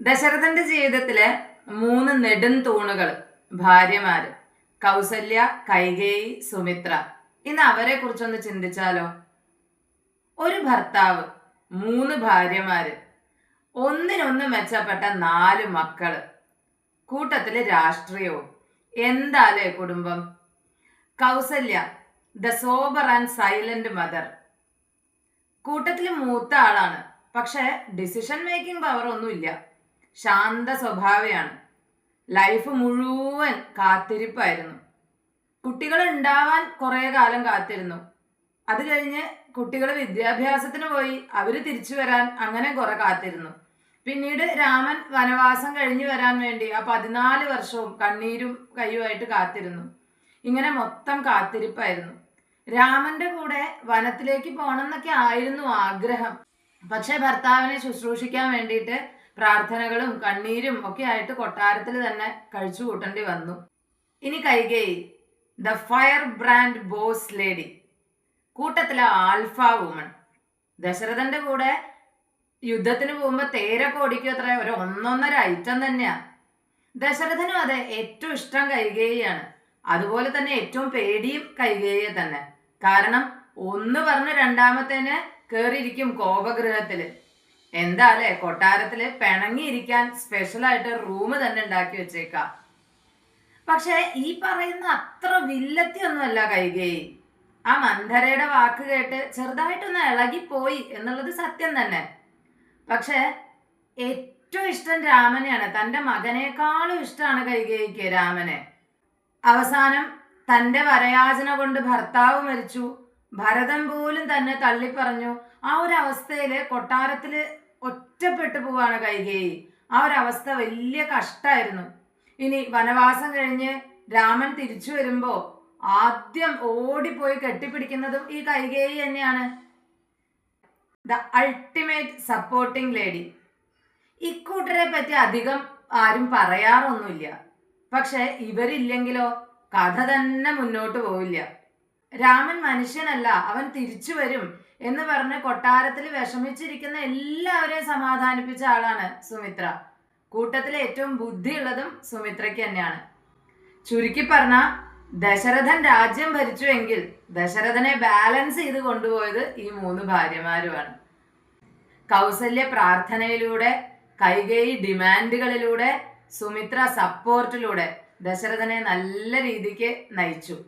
ദശരഥന്റെ ജീവിതത്തിലെ 3 നെടും തൂണുകൾ ഭാര്യമാര് കൗസല്യ, കൈകേയി, സുമിത്ര. ഇന്ന് അവരെ കുറിച്ചൊന്ന് ചിന്തിച്ചാലോ? ഒരു ഭർത്താവ്, 3 ഭാര്യമാര്, ഒന്നിനൊന്ന് മെച്ചപ്പെട്ട 4 മക്കള്, കൂട്ടത്തില് രാഷ്ട്രീയവും. എന്താലേ കുടുംബം? Kausalya, the sober and silent mother, കൂട്ടത്തില് മൂത്ത ആളാണ്. പക്ഷെ ഡിസിഷൻ മേക്കിംഗ് പവർ ഒന്നുമില്ല. ശാന്ത സ്വഭാവയാണ്. ലൈഫ് മുഴുവൻ കാത്തിരിപ്പായിരുന്നു. കുട്ടികൾ ഉണ്ടാവാൻ കുറെ കാലം കാത്തിരുന്നു. അത് കഴിഞ്ഞ് കുട്ടികൾ വിദ്യാഭ്യാസത്തിന് പോയി, അവര് തിരിച്ചു വരാൻ അങ്ങനെ കുറെ കാത്തിരുന്നു. പിന്നീട് രാമൻ വനവാസം കഴിഞ്ഞു വരാൻ വേണ്ടി ആ 14 വർഷവും കണ്ണീരും കയ്യുമായിട്ട് കാത്തിരുന്നു. ഇങ്ങനെ മൊത്തം കാത്തിരിപ്പായിരുന്നു. രാമന്റെ കൂടെ വനത്തിലേക്ക് പോകണം എന്നൊക്കെ ആയിരുന്നു ആഗ്രഹം. പക്ഷെ ഭർത്താവിനെ ശുശ്രൂഷിക്കാൻ വേണ്ടിയിട്ട് പ്രാർത്ഥനകളും കണ്ണീരും ഒക്കെ ആയിട്ട് കൊട്ടാരത്തിൽ തന്നെ കഴിച്ചു കൂട്ടേണ്ടി വന്നു. ഇനി Kaikeyi, the fire brand boss lady, കൂട്ടത്തിലെ ആൽഫ വുമൺ. ദശരഥന്റെ കൂടെ യുദ്ധത്തിന് പോകുമ്പോ തേരൊക്കെ ഓടിക്കും. അത്ര ഒരു ഒന്നൊന്നര ഐറ്റം തന്നെയാ. ദശരഥനും അതെ, ഏറ്റവും ഇഷ്ടം കൈകേയിയാണ്. അതുപോലെ തന്നെ ഏറ്റവും പേടിയും കൈകേയിയെ തന്നെ. കാരണം ഒന്ന് പറഞ്ഞ് രണ്ടാമത്തേന് കേറിയിരിക്കും കോപഗൃഹത്തില്. എന്താല്ലേ, കൊട്ടാരത്തില് പിണങ്ങിയിരിക്കാൻ സ്പെഷ്യലായിട്ട് റൂം തന്നെ ഉണ്ടാക്കി വെച്ചേക്കാം. പക്ഷെ ഈ പറയുന്ന അത്ര വില്ലത്തിയൊന്നുമല്ല കൈകേയി. ആ മന്ധരയുടെ വാക്ക് കേട്ട് ചെറുതായിട്ടൊന്ന് ഇളകിപ്പോയി എന്നുള്ളത് സത്യം തന്നെ. പക്ഷെ ഏറ്റവും ഇഷ്ടം രാമനെയാണ്. തൻ്റെ മകനേക്കാളും ഇഷ്ടമാണ് കൈകേയിക്ക് രാമനെ. അവസാനം തൻ്റെ വരയാചന കൊണ്ട് ഭർത്താവ് മരിച്ചു. ഭരതൻ പോലും തന്നെ തള്ളിപ്പറഞ്ഞു. ആ ഒരു അവസ്ഥയില് കൊട്ടാരത്തില് ഒറ്റപ്പെട്ടു പോവാണ് കൈകേയി. ആ ഒരു അവസ്ഥ വലിയ കഷ്ടായിരുന്നു. ഇനി വനവാസം കഴിഞ്ഞ് രാമൻ തിരിച്ചു വരുമ്പോ ആദ്യം ഓടിപ്പോയി കെട്ടിപ്പിടിക്കുന്നതും ഈ കൈകേയി തന്നെയാണ്. The ultimate supporting lady. ഇക്കൂട്ടരെ പറ്റി അധികം ആരും പറയാറൊന്നുമില്ല. പക്ഷെ ഇവരില്ലെങ്കിലോ കഥ തന്നെ മുന്നോട്ട് പോവില്ല. രാമൻ മനുഷ്യനല്ല, അവൻ തിരിച്ചു വരും എന്ന് പറഞ്ഞ് കൊട്ടാരത്തിൽ വിഷമിച്ചിരിക്കുന്ന എല്ലാവരെയും സമാധാനിപ്പിച്ച ആളാണ് സുമിത്ര. കൂട്ടത്തിലെ ഏറ്റവും ബുദ്ധിയുള്ളതും സുമിത്രയ്ക്ക് തന്നെയാണ്. ചുരുക്കി പറഞ്ഞ, ദശരഥൻ രാജ്യം ഭരിച്ചുവെങ്കിൽ ദശരഥനെ ബാലൻസ് ചെയ്ത് കൊണ്ടുപോയത് ഈ 3 ഭാര്യമാരുമാണ്. കൗസല്യ പ്രാർത്ഥനയിലൂടെ, കൈകേയി ഡിമാൻഡുകളിലൂടെ, സുമിത്ര സപ്പോർട്ടിലൂടെ ദശരഥനെ നല്ല രീതിക്ക് നയിച്ചു.